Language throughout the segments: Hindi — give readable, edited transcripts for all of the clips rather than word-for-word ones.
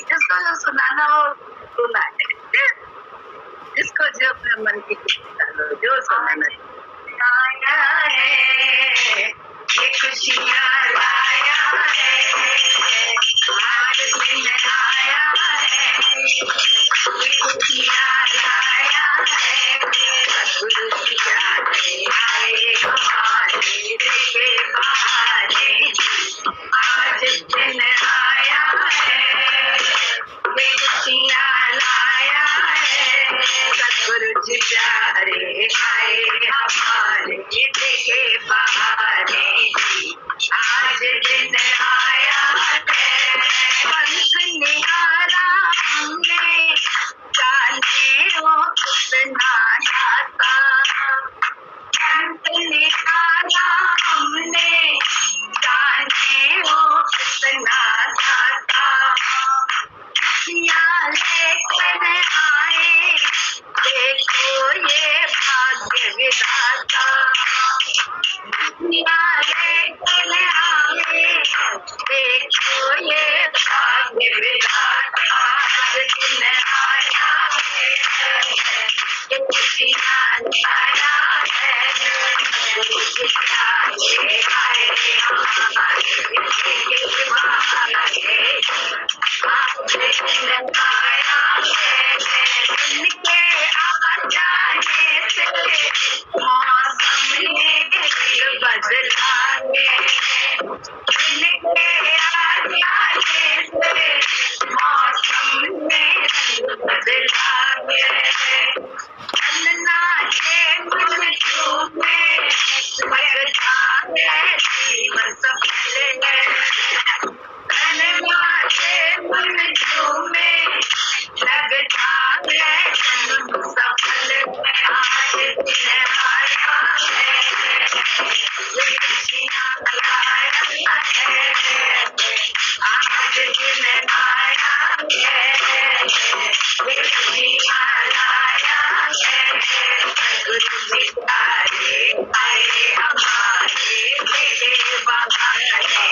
जिसको जो सुनाना हो सुनाए, जिसको जो अपने मन की जो सुनाना आया है, ये खुशियाँ लाया है, आज दिन आया है, ये खुशियाँ लाया है, खुशियाँ आए हमारे देखे बहारे, आज दिन आया है, ये खुशियाँ लाया है, सतगुरु जी प्यारे आए हमारे देखे बहारे, आज दिन आया है, पंख निहारा हमने जाने वो कितना गाता, पंख निहारा हमने जाने वो कितना गाता, खुशियाँ लेकर आए देखो ये भाग्य विधाता, खुशियाँ लेकर आए देखो ये भाग्य विधाता, दिन आया है, ये खुशियाँ लाया है, खुशियाँ आए हमारे देखे बहारे, आज दिन आया है, उनके आ जाने से मौसम ने बदला है, उनके आ जाने से मौसम ने बदला है, चलना के मन झूमे लगता है जीवन सफल है, चलना के मन झूमे लगता है जन्म सफल है, आज दिन आया है, ये खुशियाँ लाया है, आज दिन आया है, ये खुशियाँ लाया है, गुरु जी प्यारे आए हमारे देखे बहारे,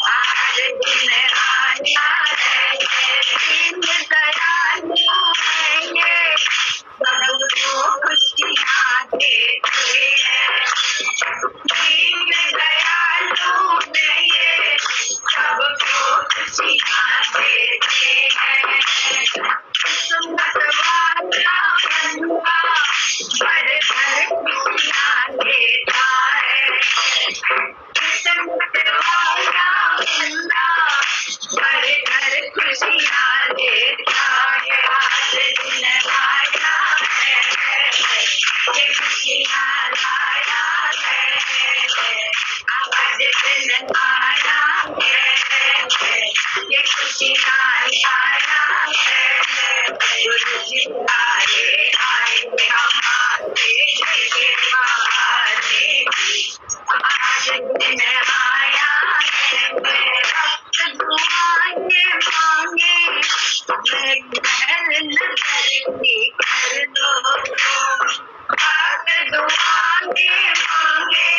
आज दिन आया है, दीन दयालु है ये सबको खुशियाँ देते हैं, दीन दयालु है ये सबको खुशियाँ देते हैं, किस्मत वाला बंदा भर भर खुशियाँ लाया है गुरु जी आए आए हमारे के बहारे आज दिन आया है मेरा दुआएं मांगे मैं महल नजर की कर दो बात दुआएं मांगे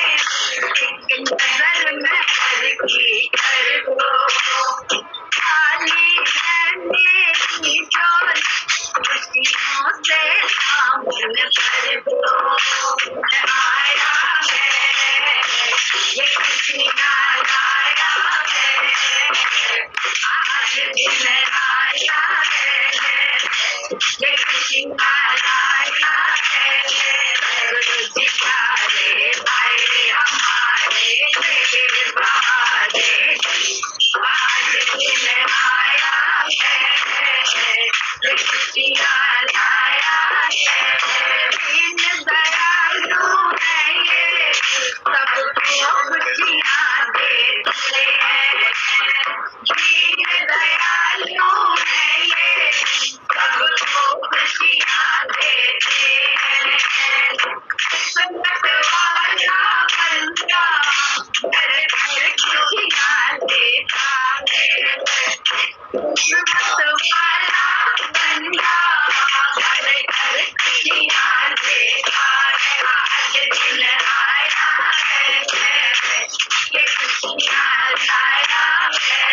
एक नजर महल की कर दो खाली रहने की झोली खुशियों से सामने भर दो आया है ये खुशियाँ लाया है आज दिन आया है ये खुशियाँ लाया है गुरु जी प्यारे आए हमारे लेके बहारे आज दिन आया है ये खुशियाँ लाया है दीन दयालु है ये सबको खुशियाँ देते हैं दीन दयालु है ये सबको खुशियाँ देते हैं संकट वाला बंदा घर घर खुशियाँ देता है संकट वाला बंदा घर घर खुशियाँ देता है आज दिन आया है ये खुशियाँ लाया है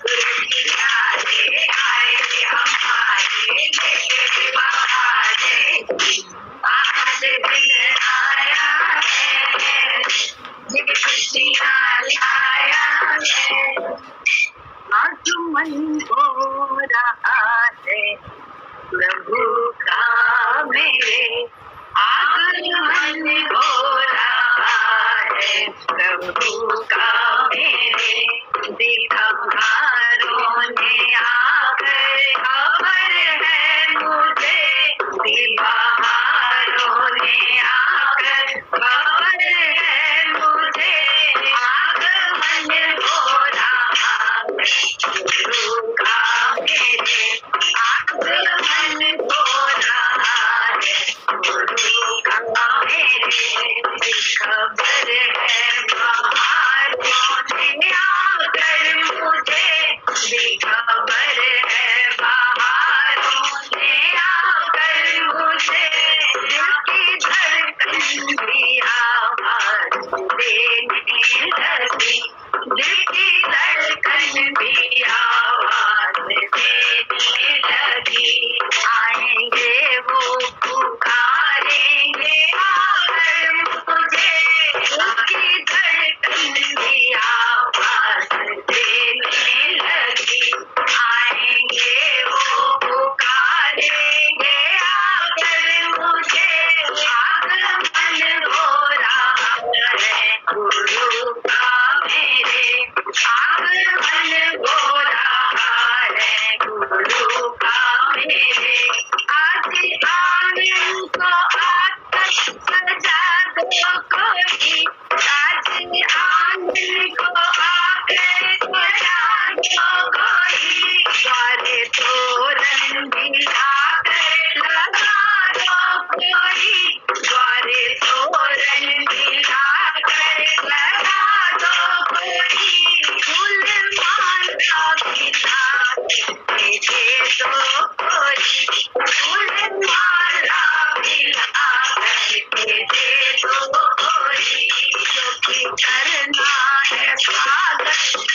गुरु जी प्यारे आए हमारे लेके बहारे आज दिन आया है ये खुशियाँ लाया है आगमन हो रहा है प्रभु का मेरे आगमन हो रहा है प्रभु का मेरे दीवारों ने आकर खबर है मुझे दीवारों ने आकर खबर है मुझे आगमन हो रहा है गुरु का मेरे आगमन हो रहा है गुरु का मेरे खबर है बाहरों ने आकर मुझे खबर है बाहरों ने आकर मुझे दिल की धड़कन भी आवाज देने लगी दिल की धड़कन भी आवाज देने लगी आएंगे वो पुकारेंगे आकर मुझे उसकी धड़कन भी आवाज देने लगी आएंगे वो पुकारेंगे आकर मुझे आगमन हो रहा है गुरु का मेरे आगमन हो रहा है गुरु का मेरे आज आंगन को आकर सजा दो कोई आज आंगन को आकर सजा दो कोई द्वारे तोरण भी आकर लगा दो कोई द्वारे तोरण भी आकर लगा दो कोई फूल माला भी दे दो कोई फूल माला भी दे दो कोई क्योंकि करना है स्वागत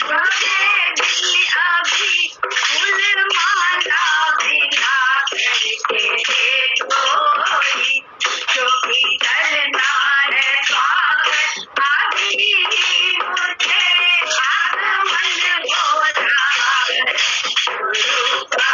मुझे भी अभी फूल माला भी दे दो कोई क्योंकि करना है स्वागत अभी मुझे आगमन हो रहा है गुरु का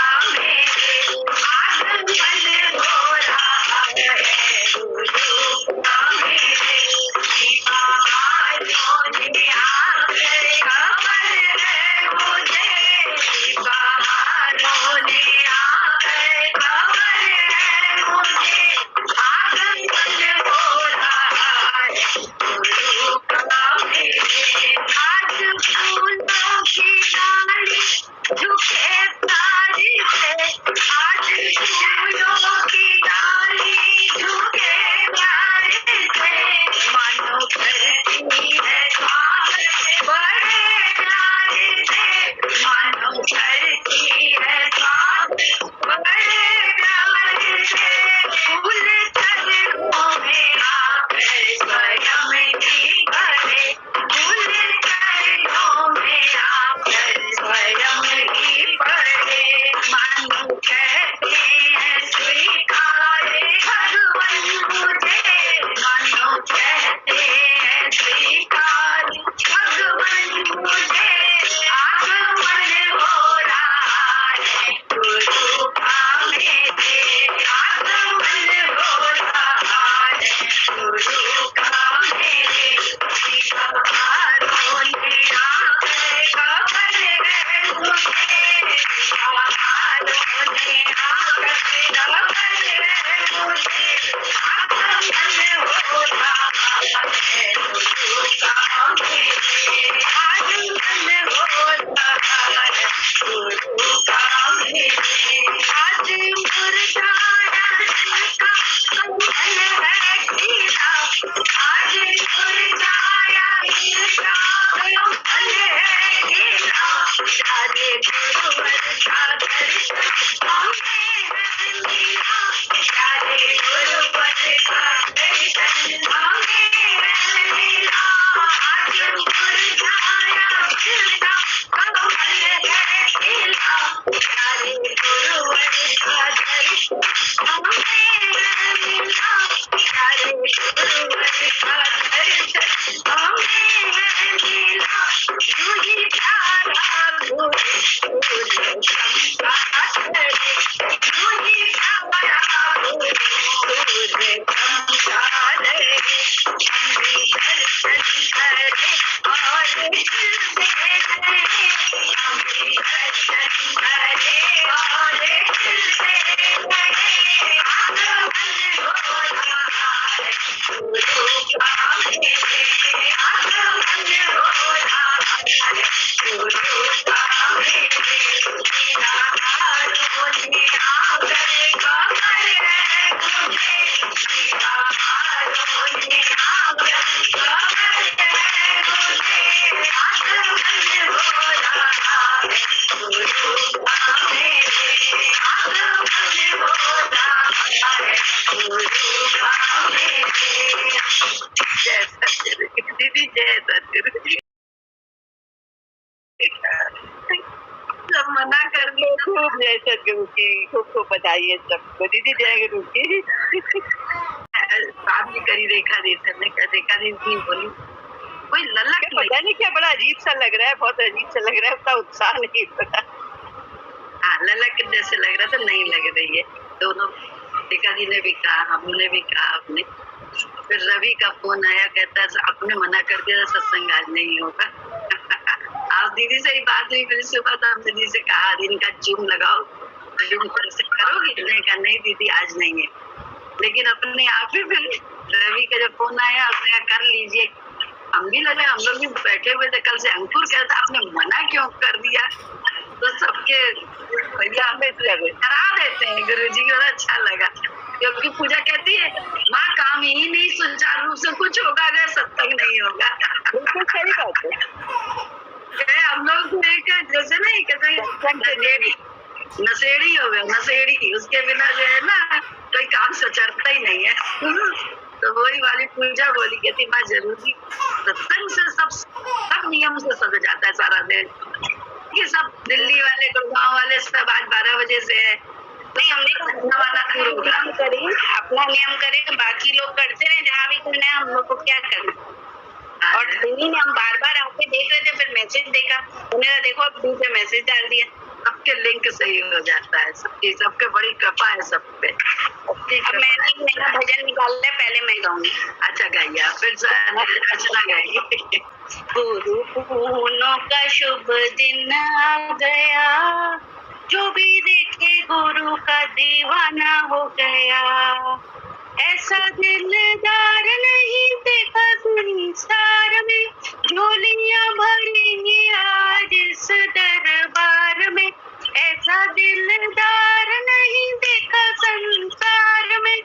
बाहरों ने आकर खबर है मुझे आगमन हो रहा है गुरु का मेरे आगमन हो रहा है गुरु का मेरे आज मुरझाया दिल का कमल है खिला आज मुरझाया दिल का कमल है खिला प्यारे गुरुवर का दर्शन हमें है मिला प्यारे गुरुवर का दर्शन हमें है मिला आज मुरझाया दिल का कमल है खिला प्यारे गुरुवर का दर्शन हमें है मिला प्यारे गुरुवर का दर्शन हमें है मिला यूं ही प्यारा गुरु चमका करे यूं ही प्यारा गुरु चमका रहे हम भी दर्शन करे और दिल से रहे हम भी दर्शन करे और दिल से रहे आगमन हो रहा है गुरु का मेरे आगमन हो रहा है गुरु का मेरे निराहारों ने आकर खबर है मुझे निराहारों ने आकर खबर है मुझे आगमन हो रहा है गुरु का मेरे आगमन हो रहा है गुरु का मेरे जय सतगुरु दीदी जय सतगुरु सब मना कर दिया खूब जय सतगुरु की खूब खूब बधाई है सबको दीदी जय गुरु की साथ भी करी रेखा दी सर ने रेखा दी नहीं बोली कोई ललक पता नहीं क्या बड़ा अजीब सा लग रहा है बहुत अजीब सा लग रहा है उतना उत्साह नहीं पता हाँ ललक जैसे लग रहा था नहीं लग रही है दोनों रेखा दी ने भी कहा हमने भी कहा आपने फिर रवि का फोन आया कहता है आपने मना कर दिया सत्संग आज नहीं होगा आप दीदी से ही बात हुई फिर सुबह तो हम दीदी से कहा दिन का जूम लगाओ जूम पर से करोगी नहीं कहा नहीं दीदी आज नहीं है लेकिन अपने आप ही फिर रवि का जब फोन आया उसने कहा कर लीजिए हम भी लगे हम लोग भी बैठे हुए थे कल से अंकुर कहता आपने मना क्यों कर दिया तो सबके भैया हमें करा देते हैं गुरु जी को अच्छा लगा क्योंकि पूजा कहती है माँ काम ही नहीं सुचारू रूप से कुछ होगा अगर सत्संग नहीं होगा बिल्कुल सही बात है हम लोग जैसे नहीं कहते नशेड़ी हो गया नशेड़ी उसके बिना जो है ना कोई काम सचरता ही नहीं है तो वही वाली पूजा बोली कहती माँ जरूरी सत्संग से सब नियम से सज जाता है सारा दिन ये सब दिल्ली वाले गुड़गांव वाले सब आज 12 बजे से है नहीं हमने नियम करे अपना नियम करे बाकी लोग करते रहे जहाँ भी करना है हम लोग को क्या करना और दीदी ने हम बार बार आके देख रहे थे फिर मैसेज देखा उन्हें देखो अब दूसरे मैसेज डाल दिया सबके लिंक सही हो जाता है सबके बड़ी कृपा है सब पे अब मैंने मेरा भजन निकाल लिया पहले मैं गाऊंगी अच्छा गाइए फिर अर्चना गाएगी गुरु पूर्णों का शुभ दिन आ गया जो भी देखे गुरु का दीवाना हो गया ऐसा दिलदार नहीं देखा संसार में झोलियां भरेंगी आज इस दरबार में ऐसा दिलदार नहीं देखा संसार में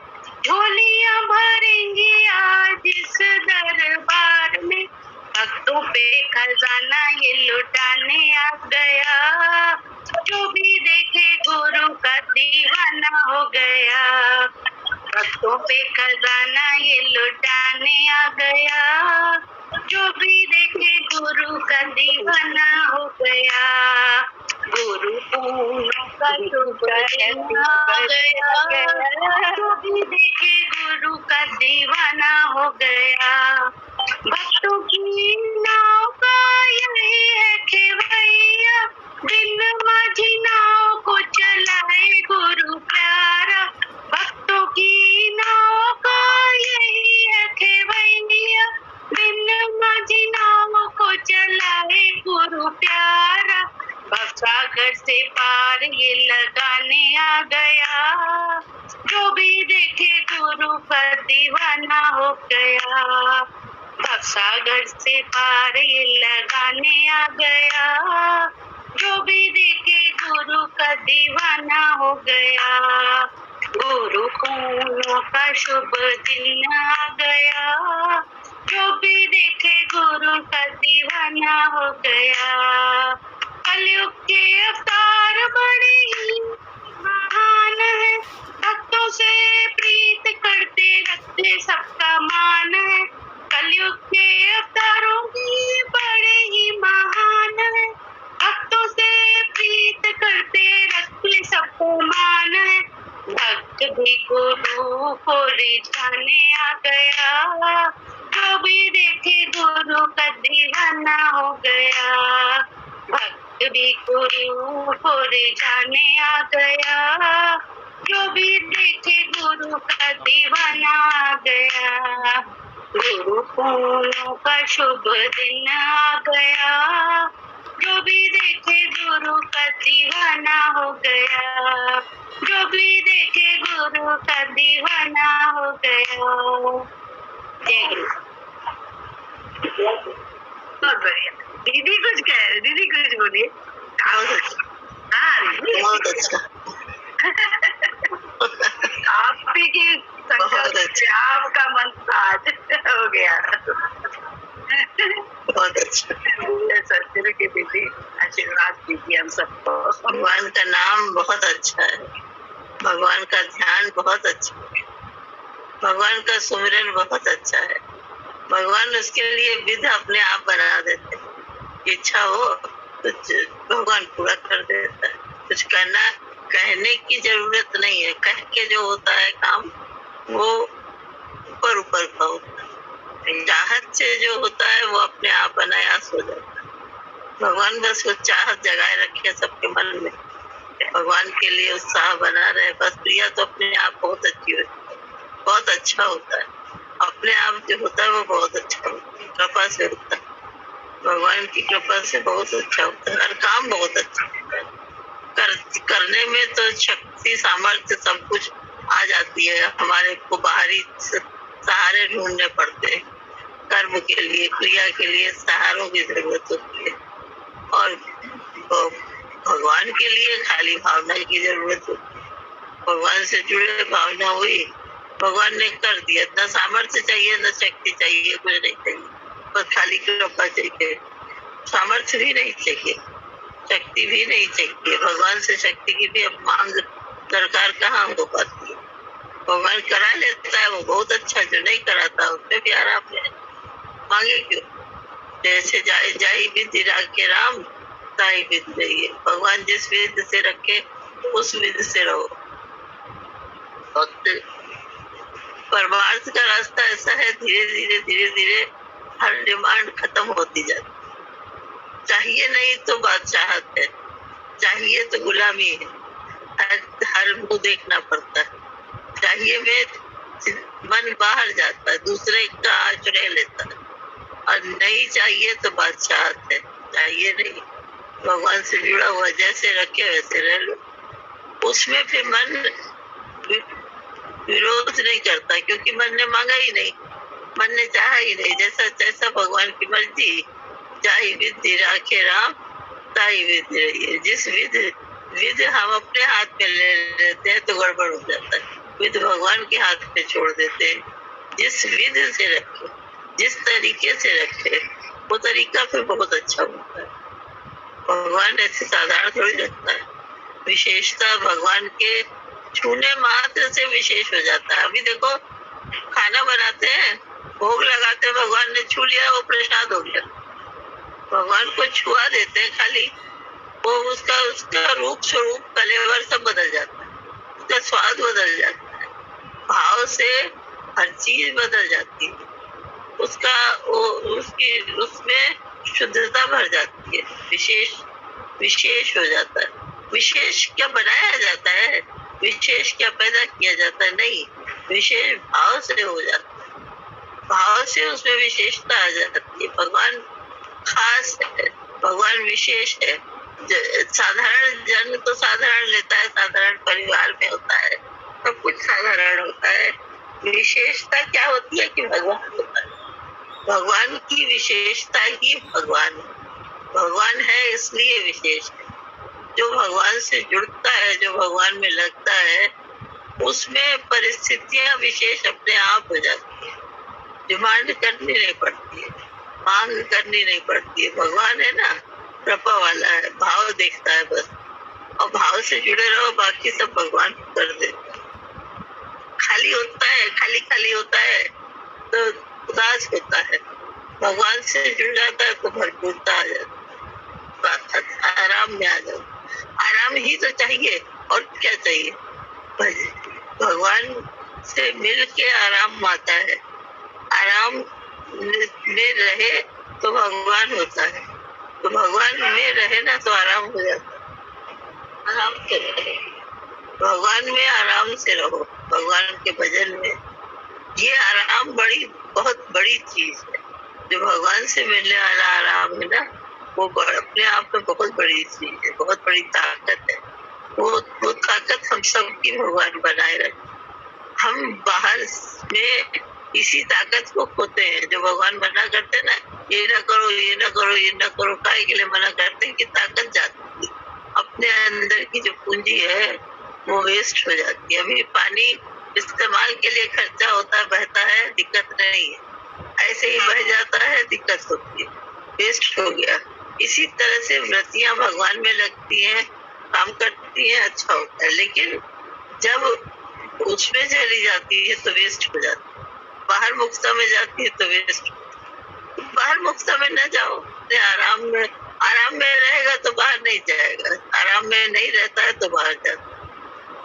झोलियां भरेंगी आज इस दरबार में भक्तों पे खजाना ये लुटाने आ गया जो भी देखे गुरु का दीवाना हो गया भक्तों पे खजाना ये लुटाने आ गया जो भी देखे गुरु का दीवाना हो गया गुरु पूर्णों का शुभ दिन आ गया जो भी देखे गुरु का दीवाना हो गया भक्तों की नाव का यही है खेवैया बिन माझी नाव को चलाए गुरु प्यारा भक्तों की नाव का यही है खेवैया बिन माझी नाव को चलाए गुरु प्यारा भवसागर सागर से पार ये लगाने आ गया, जो भी देखे गुरु का दीवाना हो गया। सागर से पार ये लगाने आ गया, जो भी देखे गुरु का दीवाना हो गया। गुरु पूर्णों का शुभ दिन आ गया, जो भी देखे गुरु का दीवाना हो गया। कलयुग के अवतार बड़े ही महान है, भक्तों से प्रीत करते रखते सबका मान है। कलयुग के अवतारों की बड़े ही महान है, भक्तों से प्रीत करते रखते सबको मान है। भक्त भी गुरु को रिझाने आ गया, जो भी देखे गुरु का दीवाना हो गया। भक्त भी गुरु को रिझाने आ गया, जो भी देखे गुरु का दीवाना आ गया। गुरु पूर्णों का शुभ दिन आ गया, जो भी देखे गुरु का दीवाना हो गया। जो भी देखे गुरु का दीवाना हो गया। जय गुरु। बहुत बढ़िया। दीदी कुछ कह रहे, दीदी कुछ बोलिए। बहुत अच्छा। आप ही की संकल्प से आपका मन आज हो गया। बहुत अच्छा। सत्य की दीदी आशीर्वाद दीजिए हम सबको। भगवान का नाम बहुत अच्छा है, भगवान का ध्यान बहुत अच्छा है, भगवान का सुमिरन बहुत अच्छा है। भगवान उसके लिए विध अपने आप बना देते हैं। इच्छा हो कुछ भगवान पूरा कर देता है। कुछ करना कहने की जरूरत नहीं है, कह के जो होता है काम वो ऊपर ऊपर का होता है। चाहत से जो होता है वो अपने आप अनायास हो जाता है। भगवान बस वो चाहत जगाए रखे सबके मन में, भगवान के लिए उत्साह बना रहे बस। प्रिया तो अपने आप बहुत अच्छी होती है, बहुत अच्छा होता है। अपने आप जो होता है वो बहुत अच्छा होता है, कृपा से होता है। भगवान की कृपा से बहुत अच्छा होता है और काम बहुत अच्छा होता है। करने में तो शक्ति सामर्थ्य सब कुछ आ जाती है। हमारे को बाहरी सहारे ढूंढने पड़ते हैं। कर्म के लिए, क्रिया के लिए सहारों की जरूरत होती है और भगवान के लिए खाली भावना की जरूरत होती है। भगवान से जुड़े भावना हुई, भगवान ने कर दिया। न सामर्थ्य चाहिए, न शक्ति चाहिए, कुछ नहीं चाहिए, बस खाली कृपा चाहिए। सामर्थ्य भी नहीं चाहिए, शक्ति भी नहीं चाहिए। भगवान से शक्ति की भी अब मांग दरकार कहाँ हो पाती है। भगवान करा लेता है वो बहुत अच्छा, जो नहीं कराता उसमें भी आराम है। मांगे क्यों? जैसे जाई विधि राखे राम ताई विधि रहिए। भगवान जिस विधि से रखे उस विधि से रहो। परमार्थ का रास्ता ऐसा है, धीरे धीरे हर डिमांड खत्म होती जाती। चाहिए नहीं तो बादशाहत है, चाहिए तो गुलामी है। हर मुंह देखना पड़ता है। चाहिए में मन बाहर जाता है, दूसरे का आश्रय लेता है। और नहीं चाहिए तो बादशाहत है। चाहिए नहीं, भगवान से जुड़ा हुआ जैसे रखे वैसे रह लो। उसमें फिर मन विरोध नहीं करता, क्योंकि मन ने मांगा ही नहीं, मन ने चाहा ही नहीं। जैसा जैसा भगवान की मर्जी, जाहि विधि राखे राम ताहि विधि रहिए। जिस विधि हम अपने हाथ में ले लेते हैं तो गड़बड़ हो जाता है। विधि भगवान के हाथ में छोड़ देते हैं। जिस विधि से रखे, जिस तरीके से रखे, वो तरीका फिर बहुत अच्छा होता है। भगवान ऐसे साधारण थोड़ी रखता है। विशेषता भगवान के छूने मात्र से विशेष हो जाता है। अभी देखो, खाना बनाते हैं, भोग लगाते हैं, भगवान ने छू लिया, वो प्रसाद हो गया। भगवान को छुआ देते हैं खाली, वो उसका रूप स्वरूप कलेवर सब बदल जाता है, उसका स्वाद बदल जाता है, भाव से हर चीज बदल जाती है। उसमें शुद्धता भर जाती है, विशेष हो जाता है। विशेष क्या बनाया जाता है, विशेष क्या पैदा किया जाता है? नहीं, विशेष भाव से हो जाता है। भाव से उसमें विशेषता आ जाती है। भगवान खास है, भगवान विशेष है, साधारण जन तो साधारण लेता है, साधारण परिवार में होता है, सब कुछ साधारण होता है। विशेषता क्या होती है कि भगवान होता है। भगवान की विशेषता ही भगवान है। भगवान है इसलिए विशेष है। जो भगवान से जुड़ता है, जो भगवान में लगता है, उसमें परिस्थितियां विशेष अपने आप हो जाती है। डिमांड करनी नहीं पड़ती है, मांग करनी नहीं पड़ती है। भगवान है ना, कृपा वाला है, भाव देखता है बस, और भाव से जुड़े रहो, बाकी सब भगवान कर देते। खाली होता है, खाली खाली होता है तो उदास होता है। भगवान से जुड़ जाता है तो भरपूरता आ जाती है, आराम में आ जाता। आराम ही तो चाहिए, और क्या चाहिए। भगवान से मिल के आराम आता है। आराम में रहे तो भगवान होता है, तो भगवान में रहे ना तो आराम हो जाता है। आराम से रहे, भगवान में आराम से रहो, भगवान के भजन में। ये आराम बहुत बड़ी चीज है। जो भगवान से मिलने वाला आराम है ना, वो अपने आप में बहुत बड़ी चीज है, बहुत बड़ी ताकत है। वो ताकत हम सबकी भगवान बनाए रखे। हम बाहर में इसी ताकत को खोते हैं। जो भगवान मना करते हैं ना, ये ना करो, ये ना करो, ये ना करो, काहे के लिए मना करते हैं कि ताकत जाती है। अपने अंदर की जो पूंजी है वो वेस्ट हो जाती है। अभी पानी इस्तेमाल के लिए खर्चा होता है, बहता है, दिक्कत नहीं है। ऐसे ही बह जाता है, दिक्कत होती है, वेस्ट हो गया। इसी तरह से व्रतियां भगवान में लगती हैं, काम करती हैं, अच्छा होता है। लेकिन जब उसमें चली जाती है तो वेस्ट हो जाती है। बाहर मुक्ता में जाती है तो वेस्ट। बाहर मुक्ता में न जाओ, आराम में रहेगा तो बाहर नहीं जाएगा। आराम में नहीं रहता है तो बाहर जाता है।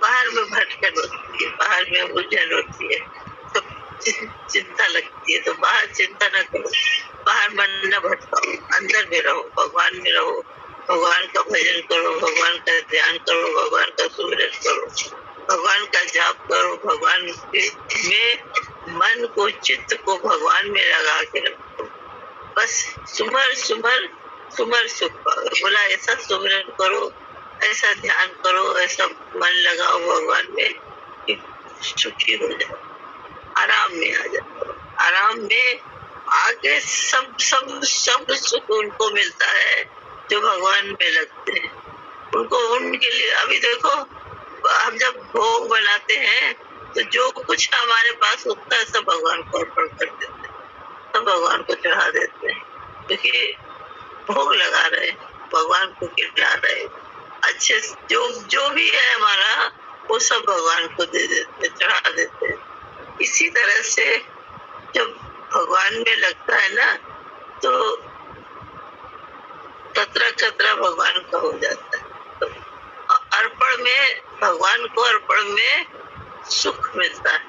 बाहर में भटकन होती है, बाहर में उलझन होती है, तो चिंता लगती है। तो बाहर चिंता न करो, बाहर मन न भटकाओ, अंदर में रहो, भगवान में रहो। भगवान का भजन करो, भगवान का ध्यान करो, भगवान का सुमिरन करो, भगवान का जाप करो। भगवान में मन को, चित्त को भगवान में लगा के रखो। बस सुमर सुमर सुमर सुख पाओ। बोला ऐसा सुमिरन करो, ऐसा ध्यान करो, ऐसा मन लगाओ भगवान में कि सुखी हो जाओ, आराम में आ जाओ। आराम में आगे सब सब सब सुख उनको मिलता है जो भगवान में लगते हैं। उनको, उनके लिए अभी देखो, हम जब भोग बनाते हैं तो जो कुछ हमारे पास होता है सब भगवान को अर्पण कर देते हैं, सब भगवान को चढ़ा देते हैं, क्योंकि भोग लगा रहे हैं, भगवान को खिला रहे हैं। अच्छे जो भी है हमारा, वो सब भगवान को दे देते, चढ़ा देते हैं। इसी तरह से जब भगवान में लगता है ना, तो कतरा कतरा भगवान का हो जाता है। तो अर्पण में, भगवान को अर्पण में सुख मिलता है,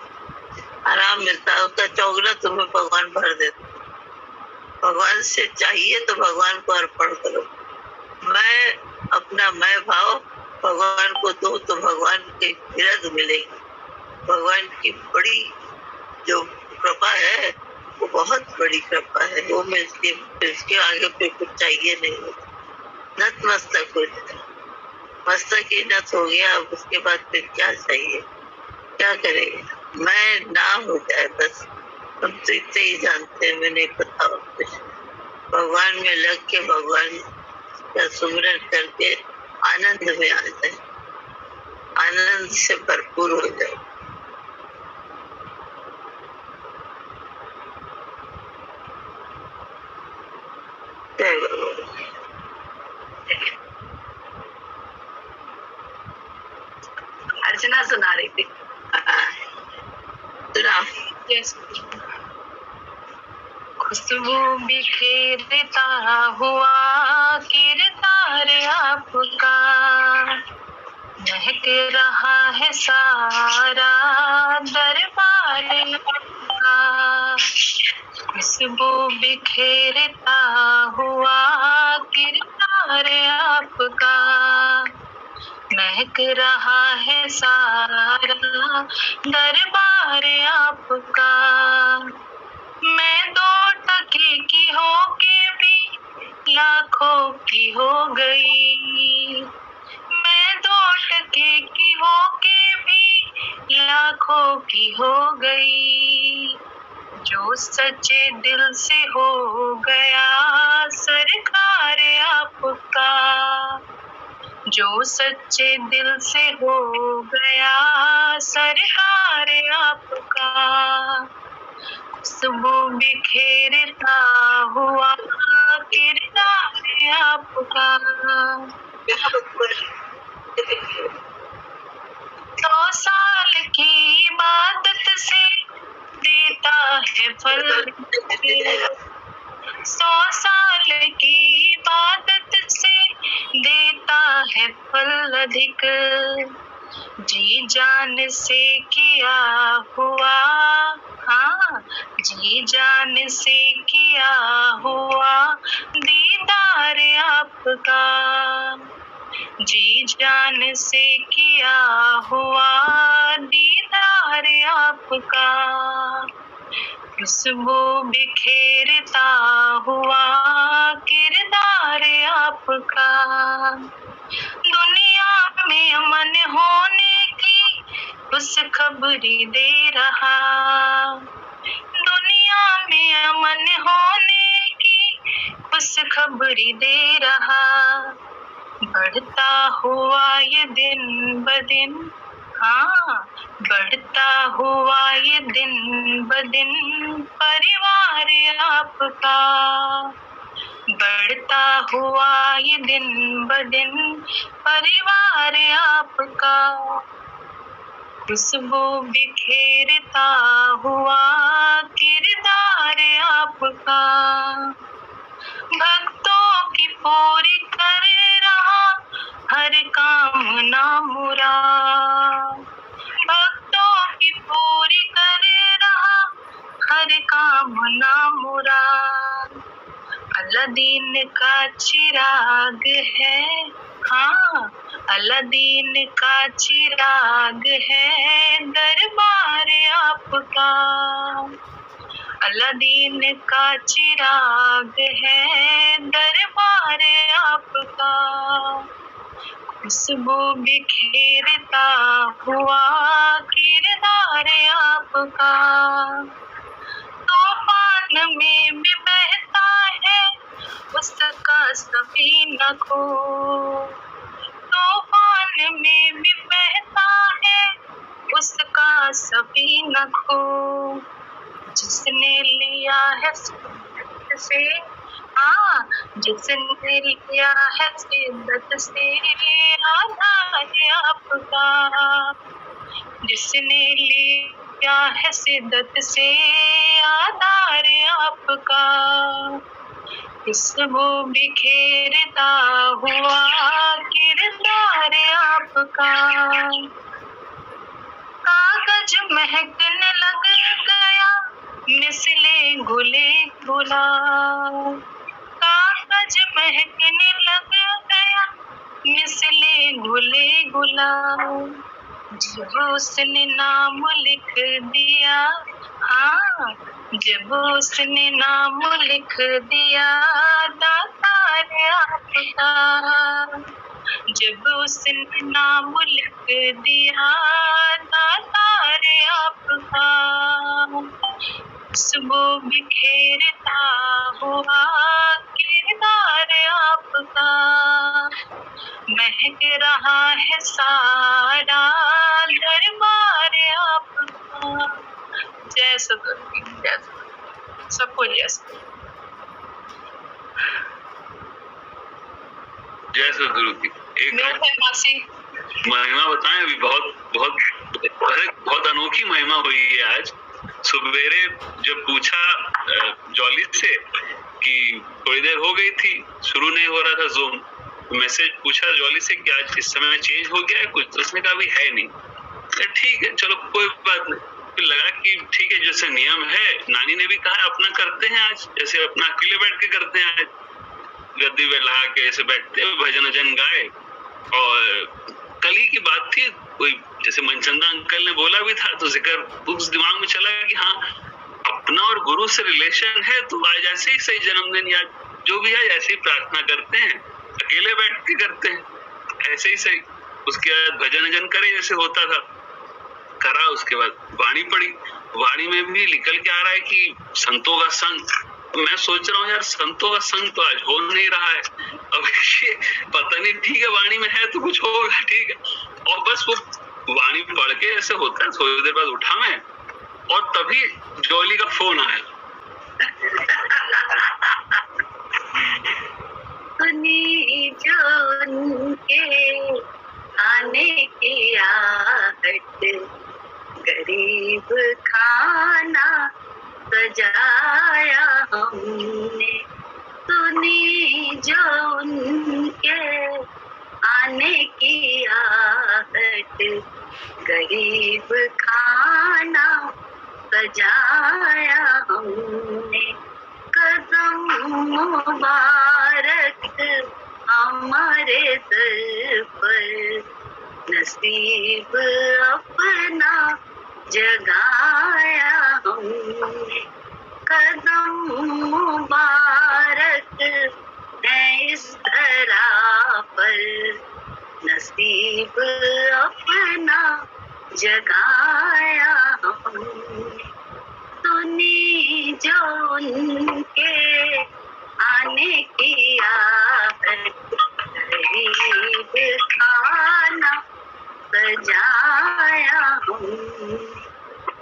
आराम मिलता है। उसका चौगुना तुम्हें भगवान भर देता है। भगवान से चाहिए तो भगवान को अर्पण करो। मैं अपना मैं भाव भगवान को दो तो भगवान की बिरद मिलेगी। भगवान की बड़ी जो कृपा है वो बहुत बड़ी कृपा है, वो मिलती है। इसके आगे फिर कुछ चाहिए नहीं, नत मस्तक हो जाए। मस्तक ही नत हो गया, अब उसके बाद फिर क्या चाहिए, क्या करेंगे। मैं ना हो जाए बस, हम तो इतने ही जानते हैं, मैं नहीं पता कुछ। भगवान में लग के भगवान का सुमिरन करके आनंद में आ जाए, आनंद से भरपूर हो जाए। जय भगवान। अर्चना सुना रही थी। सुना। खुशबू बिखेरता हुआ किरदार आपका, महक रहा है सारा दरबार आपका। खुशबू बिखेरता हुआ किरदार आपका, महक रहा है सारा दरबार आपका। मैं दो टके की होके भी लाखों की हो गई, मैं 2 टके की होके भी लाखों की हो गई। जो सच्चे दिल से हो गया सरकार आपका, जो सच्चे दिल से हो गया सरकार आपका। खुशबू बिखेरता हुआ किरदार आपका। 100 साल की इबादत से देता है फल, 100 साल की इबादत से देता है फल अधिक। जी जान से किया हुआ, हाँ जी जान से किया हुआ दीदार आपका, जी जान से किया हुआ दीदार आपका। खुशबू बिखेरता हुआ किरदार आपका। दुनिया में अमन होने की खुशखबरी दे रहा, दुनिया में अमन होने की खुशखबरी दे रहा। बढ़ता हुआ ये दिन ब दिन, हाँ बढ़ता हुआ ये दिन ब दिन परिवार आपका, बढ़ता हुआ ये दिन ब दिन परिवार आपका। खुशबू बिखेरता हुआ किरदार आपका। भक्तों की पूरी कर रहा हर कामना मुराद, भक्तों की पूरी कर रहा हर कामना मुराद। अलादीन का चिराग है, हाँ अलादीन का चिराग है दरबार आपका, अलादीन का चिराग है दरबार आपका। खुशबू बिखेरता हुआ किरदार आपका। तूफान में भी बहता है उसका सफीना खो, तूफान में भी बहता है उसका सफीना खो। जिसने लिया है शिद्दत से, हाँ जिसने लिया है शिद्दत से आधार आपका, जिसने लिया है शिद्दत से आधार आपका। खुशबू बिखेरता हुआ किरदार आपका। कागज महकने लग गया मिसले गुले गुलाब, कागज महकने लग गया मिसले गुले गुलाब। जब उसने नाम लिख दिया, हाँ जब उसने नाम लिख दिया दातार आपका, जब उसने नाम लिख दिया दातार आपका। खुशबू बिखेरता हुआ किरदार आपका। महक रहा है सारा दरबार आपका। जय सदगुरु, जय सदगुरु, सबको जय सदगुरु। जय सदगुरु की एक महिमा बताएं। अभी बहुत अनोखी महिमा हुई है आज। सुबेरे जब पूछा जॉली से कि थोड़ी देर हो गई थी, शुरू नहीं हो रहा था ज़ूम, मैसेज पूछा जॉली से कि आज इस समय चेंज हो गया है कुछ, तो उसने कहा अभी है नहीं। ठीक है चलो कोई बात नहीं। फिर लगा कि ठीक है जैसे नियम है, नानी ने भी कहा अपना करते हैं आज, जैसे अपना अकेले बैठ के करते हैं, गद्दी पे लगा के ऐसे बैठते हैं, भजन वजन गाए। और कल ही की बात थी, कोई जैसे मनचंदा अंकल ने बोला भी था, तो जिक्र उस दिमाग में चला कि हाँ अपना और गुरु से रिलेशन है, तो आज ऐसे ही सही जन्मदिन या जो भी है ऐसे ही प्रार्थना करते हैं, अकेले बैठ के करते हैं, ऐसे ही सही। उसके बाद भजन करे जैसे होता था, करा। उसके बाद वाणी पढ़ी, वाणी में भी निकल के आ रहा है कि संतों का संग। मैं सोच रहा हूँ यार, संतों का संग तो आज हो नहीं रहा है। अब ये पता नहीं, ठीक है वाणी में है तो कुछ होगा, ठीक है। और बस वो वाणी पढ़ के ऐसे होता है, थोड़ी देर बाद उठा मैं, और तभी जॉली का फोन आया। सुनी जो उनके आने की आहट, गरीब खाना सजाया हमने। सुनी जो उनके आने की आहट, गरीब खाना सजाया हमने। कदम मुबारक हमारे सर पर, नसीब अपना जगाया हमने। कदम मुबारक है इस धरा पर, नसीब अपना जगाया हमने। सुनी जो उनके आने की आहट, गरीब खाना सजाया हमने।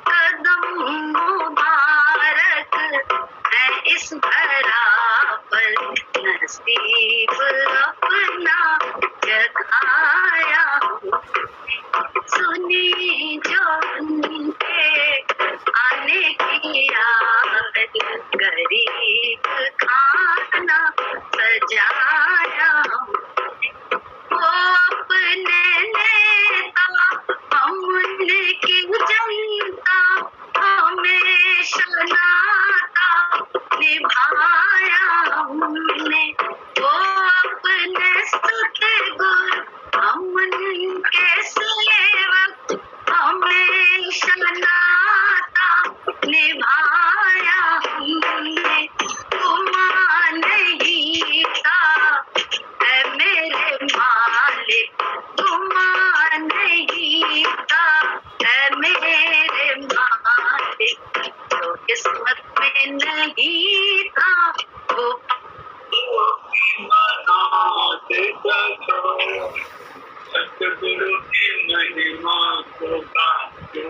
कदम मुबारक है इस धरा पर, नसीब अपना जगाया हमने। सुनी जो उनके आने की आहट, गरीब खाना सजाया हमने। वो अपने नेता हमने की जनता, हमेशा नाता निभाया हमने। वो अपने सतगुरु हमके सेवक, हमेशा नाता निभाया हमने। गुमा नहीं था है मेरे मालिक, गुमा नहीं था है मेरे मालिक। जो किस्मत में नहीं था वो सतगुरु की महिमा को गाते,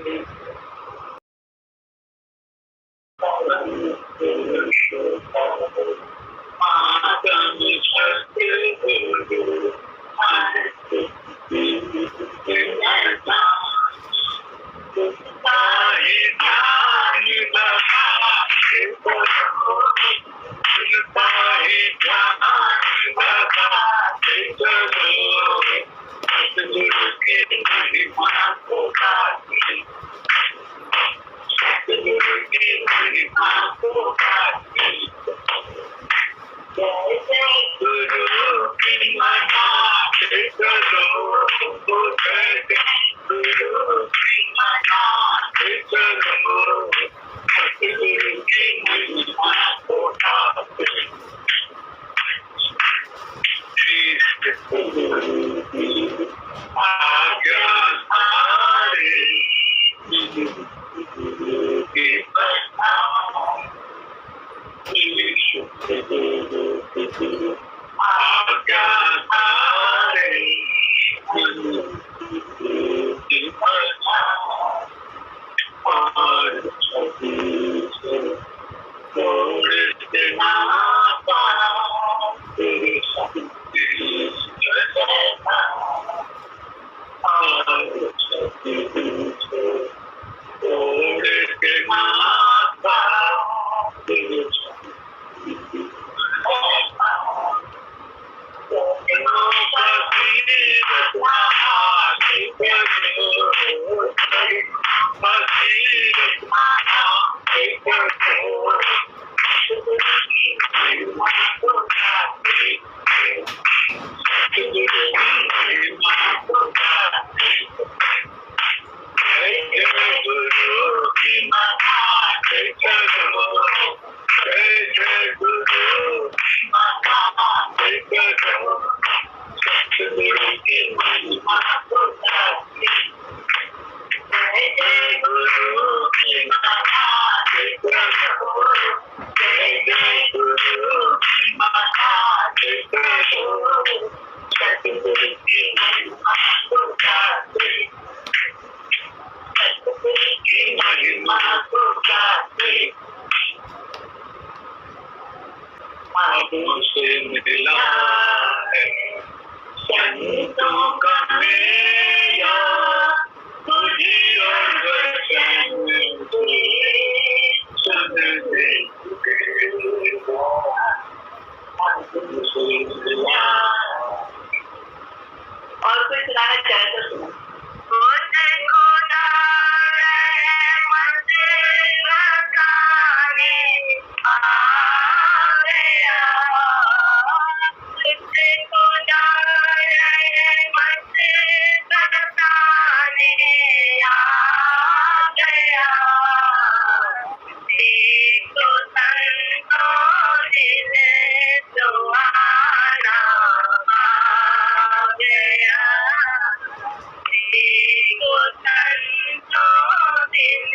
को संतों दिन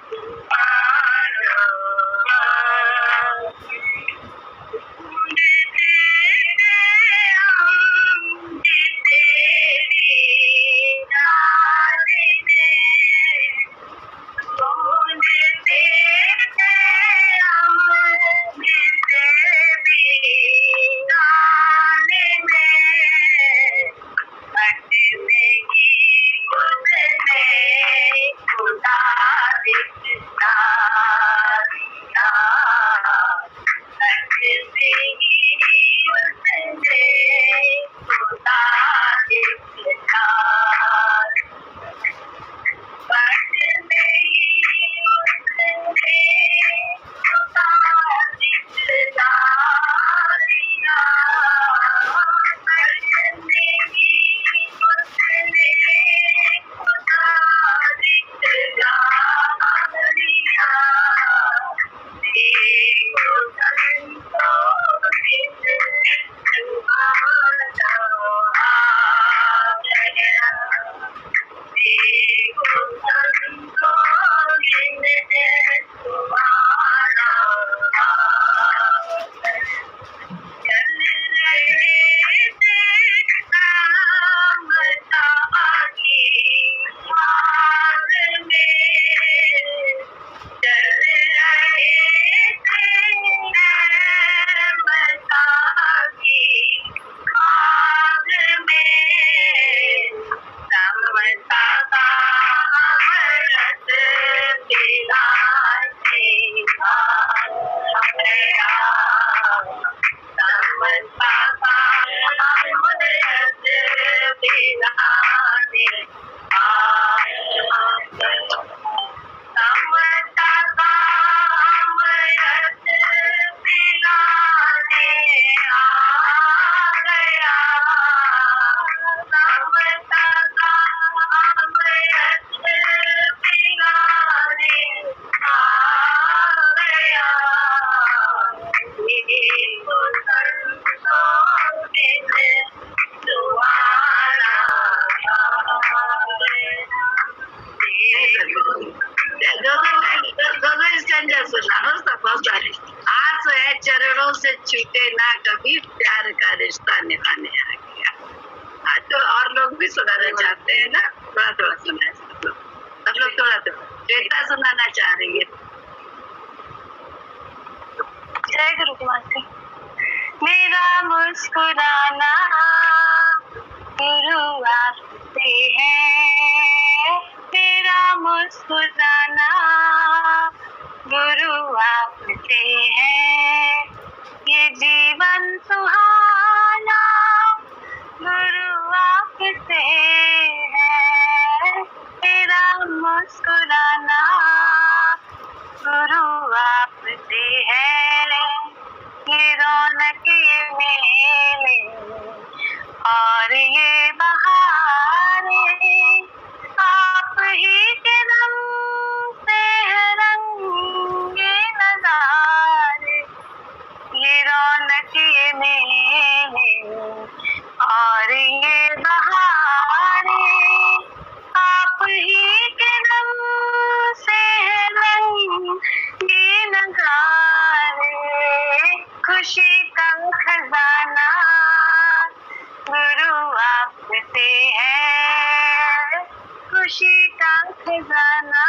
तुम्हारा ढूंढते हम तेरी राह में ढूंढते हम तेरी राह में अटने की उसने खुदा दिखला दिया अटने की उसने खुदा दिखला अटने की उसने खुदा दिखला दिया अटने की उसने खुदा दिखला दिया देखो संतों दिन तुम्हारा आ गया देखो संतों दिन तुम्हारा आ गया चल रहे थे मता की मार्ग में चल रहे थे मता की मार्ग में समता का अमृत पिलाते गया समता का अमृत पिलाते समता का अमृत पिलाने आ गया समता का अमृत पिलाने आ गया देखो संतों दिन तुम्हारा आस है चरणों से छूटे ना कभी प्यार का रिश्ता निभाने आ गया। आज तो और लोग भी सुनाना चाहते हैं ना, थोड़ा थोड़ा सुनाए सब लोग थोड़ा थोड़ा श्वेता सुनाना चाह रही है। जय गुरु की माता। मेरा मुस्कुराना गुरु आपसे है, मेरा मुस्कुराना गुरु आपसे है, ये जीवन सुहाना गुरु आपसे है, मेरा मुस्कुराना गुरु आपसे है, ये रौनक ये मेले और ये बहारे आप ही के दम से है रंगे नजारे, ये रौनक ये मेले और ये बहारे आप ही के दम से है रंगे नजारे, खुशी का खजाना गुरु आपसे है, खुशी का खजाना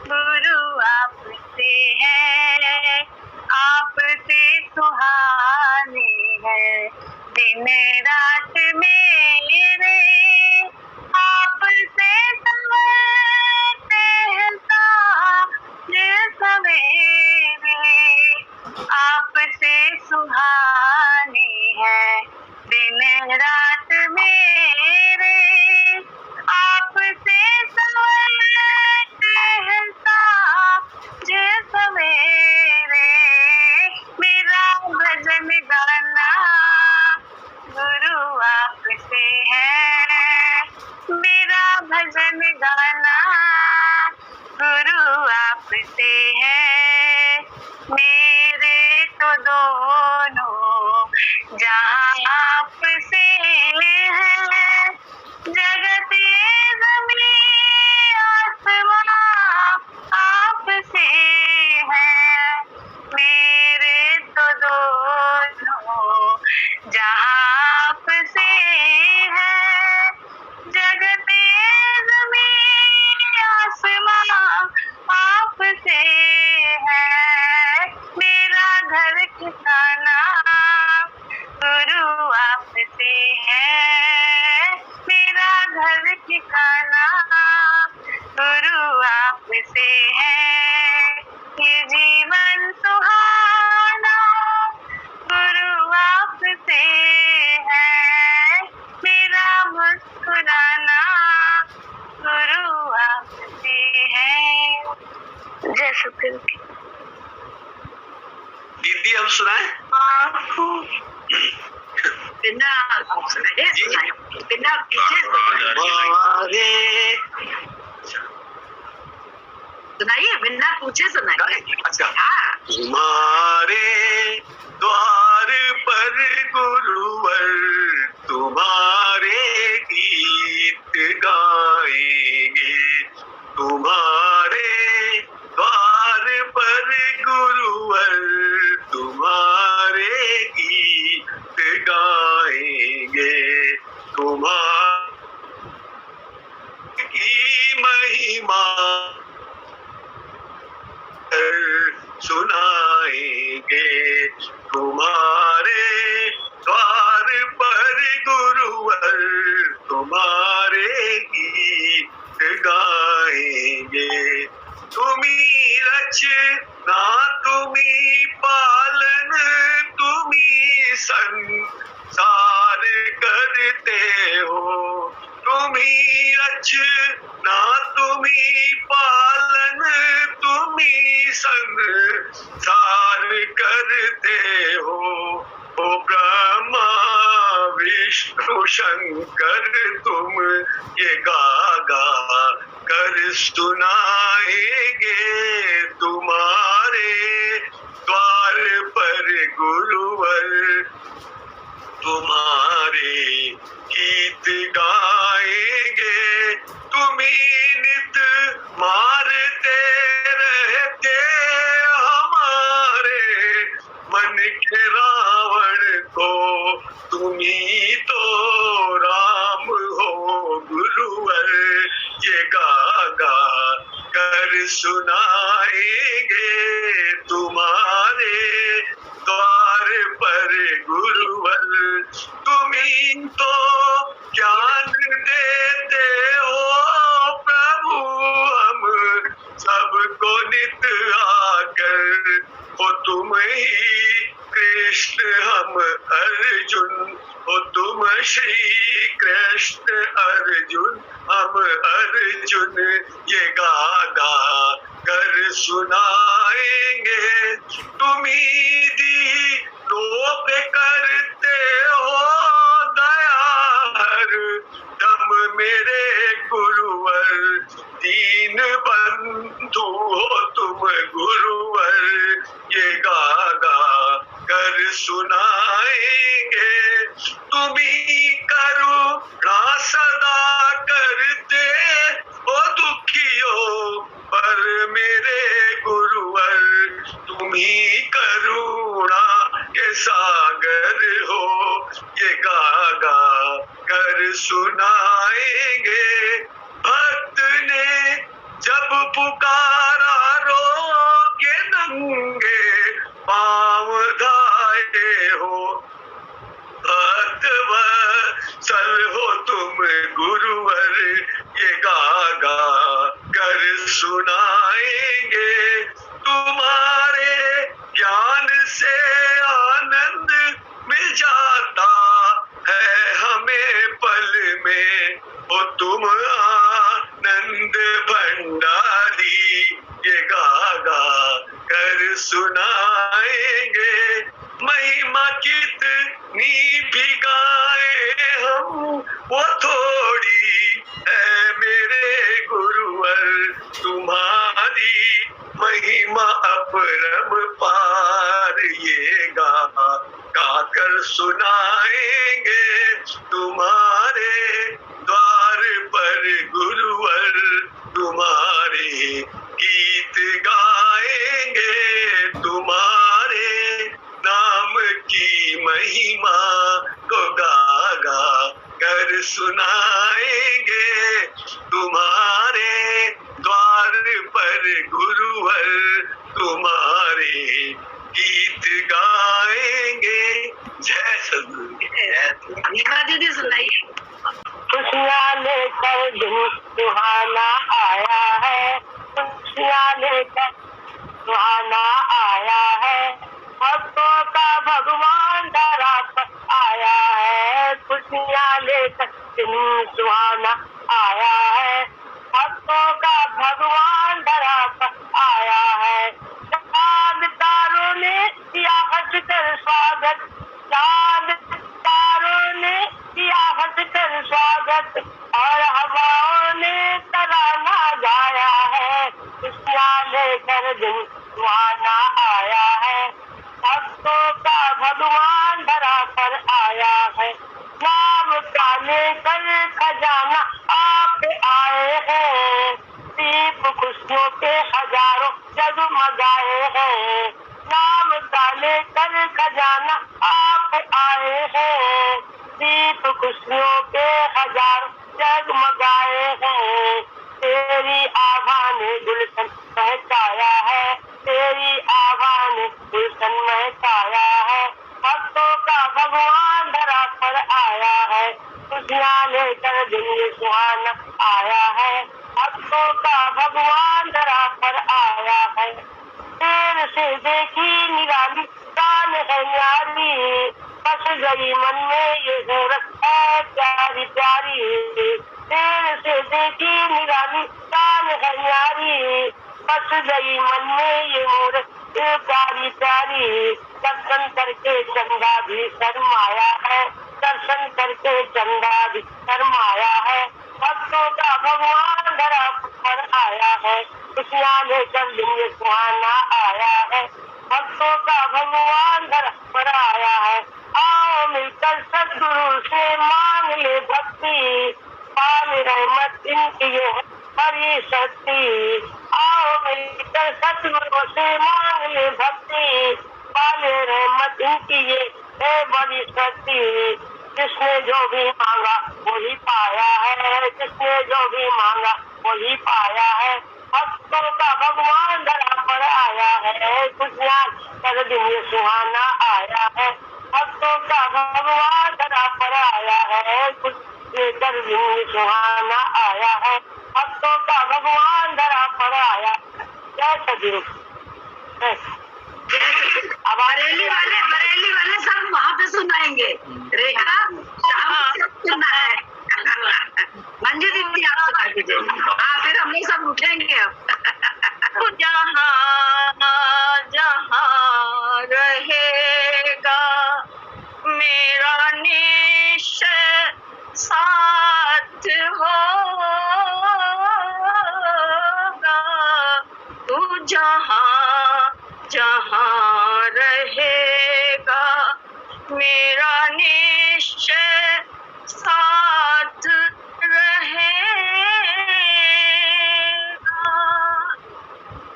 गुरु आपसे है, आपसे सुहाने है दिन रात मेरे, आपसे संवरते हैं साँझ सवेरे, आपसे सुहाने है दिन रात मेरे, आपसे संवरते हैं साँझ सवेरे, मेरा भजन गाना गुरु आपसे है, मेरा भजन गाना गुरु आपसे है, मेरे तो दोनों जहाँ आपसे है, जग आपसे है ये जीवन सुहाना, गुरु आपसे है मेरा मुस्कुराना, गुरु आपसे है। जय सतगुरु। दीदी हम सुनाए? बिना सुनाए, बिना पीछे सुनाइए, बिना पूछे सुनाइए। अच्छा। हाँ। तुम्हारे द्वार पर गुरुवर तुम्हारे गीत गाएंगे, तुम्हारे द्वार पर गुरुवर तुम्हारे गीत गाएंगे, तुम्हारी महिमा सुनाएंगे, तुम्हारे द्वार पर गुरुवर तुम्हारे गीत गाएंगे। तुम्ही रचना तुम्ही पालन तुम्ही संसार करते हो, तुम्ही रचना तुम्ही पालन तुम्ही संसार करते हो। ओ ब्रह्मा विष्णु शंकर तुम ये गा गा कर सुनाएंगे, तुम्हारे द्वार पर गुरुवर तुम्हारे गीत गाएंगे। तुम्ही नित मारते रहते हमारे मन के रावण को, तुम्ही तो राम हो गुरुवर ये गा गा कर सुनाएंगे, तुम्हारे द्वार पर गुरुवर तुम्ही तो ज्ञान देते हो प्रभु, हम सबको नित आकर हो तुम ही कृष्ण हम अर्जुन, हो तुम श्री कृष्ण अर्जुन हम अर्जुन ये गा गा कर सुनाएंगे। तुम्ही दी लोप करते हो दया हर दम मेरे गुरुवर, दीन बंधु हो तुम गुरुवर ये गा गा कर सुनाएंगे। तुम्ही करुणा सदा करते हो दुखियों पर मेरे गुरुवर, तुम्ही करुणा के सागर हो ये गा गा कर सुनाएंगे। भक्त ने जब पुकारा रो के नंगे पाँव धाये हो, भक्त वत्सल हो तुम गुरुवर ये गा गा कर सुनाएंगे। तुम्हारे ज्ञान से आनंद मिल जाता है हमें पल में, ओ तुम आनंद भंडारी ये गा गा कर सुनाएंगे। महिमा कितनी भी गाए हम वो थोड़ी है मेरे गुरुवर, तुम्हारी महिमा अपरम पार ये गा गा कर सुनाएंगे। तुम्हारे द्वार पर गुरुवर तुम्हारे गीत गाएंगे, तुम्हारे नाम की महिमा को गा गा कर सुनाएंगे। तुम्हारे द्वार पर गुरुवर तुम्हारे गीत गाएंगे। जय सद्गुरु। नीमा दीदी सुनाइए। खुशियाँ लेकर दिन सुहाना आया है, खुशियाँ लेकर सुहाना आया है, भक्तों का भगवान धरा पर आया है, खुशियाँ लेकर दिन सुहाना आया है, भक्तों का भगवान धरा पर आया है। चांद तारों ने किया हंस कर स्वागत, चांद तारों ने किया हंस कर स्वागत, और हवाओं ने तराना गाया है, खुशियाँ लेकर दिन सुहाना आया है, भक्तों का भगवान धरा पर आया है। नाम का लेकर खजाना आप आए हैं, दीप खुशियों के हजारों जगमगाए हैं, नाम का लेकर खजाना आप आए हैं, दीप खुशियों के हजारों जगमगाए हैं। तेरी आभा ने गुलशन महकाया है, तेरी आभा ने गुलशन महकाया है, भक्तों का भगवान धरा पर आया है, खुशियाँ लेकर दिन सुहाना आया है, भक्तों का भगवान धरा पर आया है। देर से देखी निराली शान है न्यारी, बस गई मन में ये सूरत है प्यारी प्यारी, देर से देखी निराली शान है न्यारी, बस गई मन में ये मूरत प्यारी प्यारी। दर्शन करके चंदा भी शर्माया है, दर्शन करके चंदा भी शर्माया है, भक्तों का भगवान धरा पर आया है, खुशियाँ लेकर दिन सुहाना आया है, भक्तों का भगवान धरा पर आया है। आओ मिलकर सद्गुरु से मांग ले भक्ति, पाल रहमत इनकी ये हरी शक्ति, आओ मिलकर सद्गुरु से मांग ले भक्ति, पाल रहमत इनकी ये है बड़ी शक्ति। जिसने जो भी मांगा वही पाया है, जिसने जो भी मांगा वही पाया है, भक्तों का भगवान धरा पर आया है, खुशियाँ कर दिन सुहाना आया है, भक्तों का भगवान धरा पर आया है, कर दिन सुहाना आया है, भक्तों का भगवान धरा पर आया। जय सदगुरु। बरेली वाले सब वहाँ पे सुनाएंगे। रेखा सुनना है। मंजू दीदी आप सुना दीजिए। हाँ फिर हम लोग सब उठेंगे अब। जहाँ जहाँ रहेगा मेरा निश्चय साथ होगा, तू जहाँ जहाँ रहेगा मेरा निश्चय साथ रहेगा।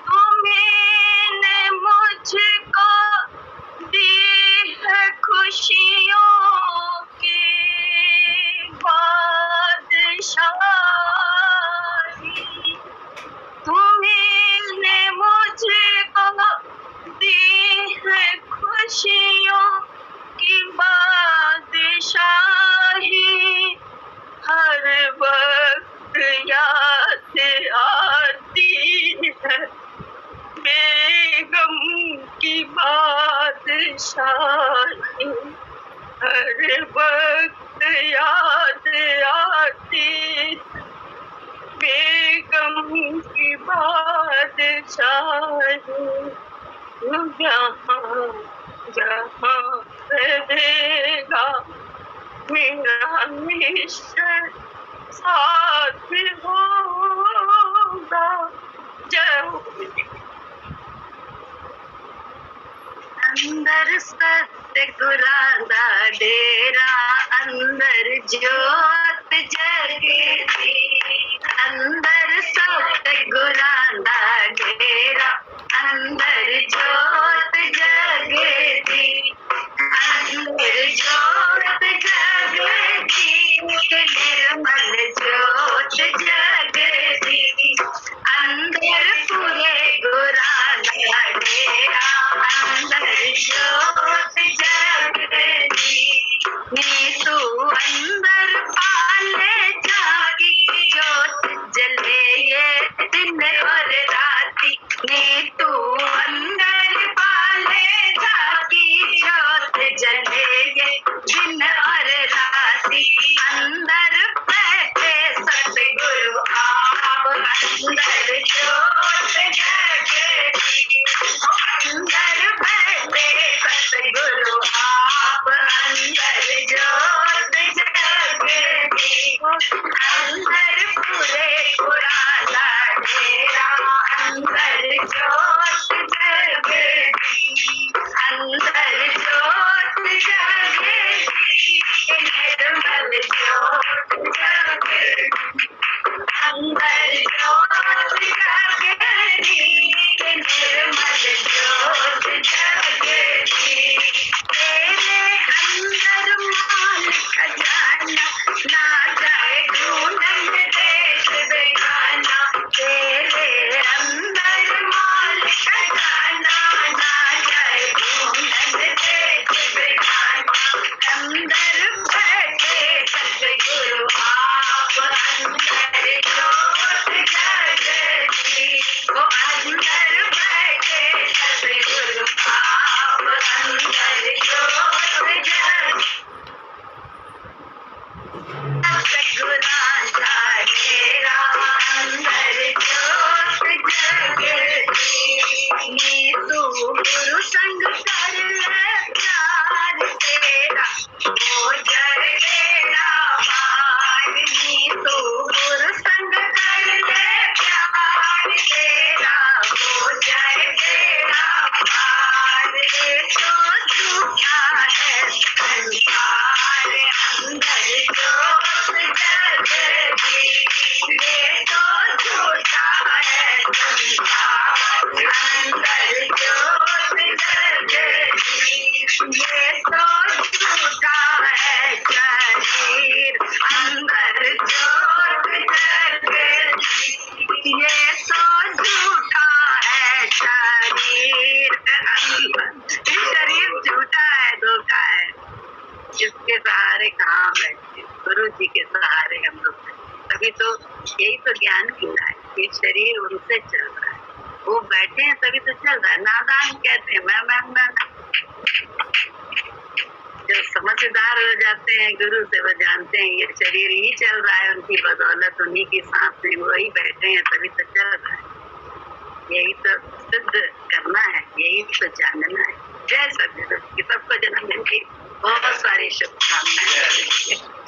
तुमने मुझको दी है खुशियों की बादशाही, तुमने मुझको दी है खुशियों की बादशाही, हर वक्त याद आती है बेगम की बादशाही, हर वक्त याद आती बेगम की बादशाही। जहाँ जहाँ रहेगा मेरा निश्चय साथ होगा। जय हो। अंदर सतगुरां दा डेरा, अंदर जोत जगे दी, अंदर सतगुरां दा डेरा, अंदर जोत जगे दी, अंदर जोत जगे दी, निर्मल जोत जगे दी, अंदर पूरे गुरां दा डेरा, अंदर जोत जगे दी, नी तू अंदर पाले जागी अंदर ज्योत जगती, वो अंदर बैठे सतगुरु आप, अंदर ज्योत जगती, सतगुरांचा डेरा अंदर ज्योत जगती। नी तू गुरु संग कर ले प्यार तेरा, वो जगेगा पार। नी तू गुरु संग कर ले प्यार तेरा, वो जगेगा पार। ये तो झूठा है संसार, अंदर ज्योत जगती, ये तो झूठा है संसार, अंदर ज्योत जगती, ये तो झूठा है शरीर, अंदर ज्योत जगती, ये तो झूठा है शरीर, शरीर झूठा है, धोखा है। जिसके सहारे कहाँ बैठे, गुरु जी के सहारे हम लोग। तभी तो यही तो ज्ञान मिला है कि शरीर उनसे चल रहा है, वो बैठे हैं तभी तो चल रहा है। नादान कहते हैं मैं। जब समझदार हो जाते हैं गुरु से, वो जानते हैं ये शरीर ही चल रहा है उनकी बदौलत, उन्हीं की सांस में वही बैठे हैं तभी तो चल रहा है। यही तो सिद्ध करना है, यही तो जानना है। जय सद्गुरु, सबको जन्मदिन की बहुत सारी शुभकामनाएं।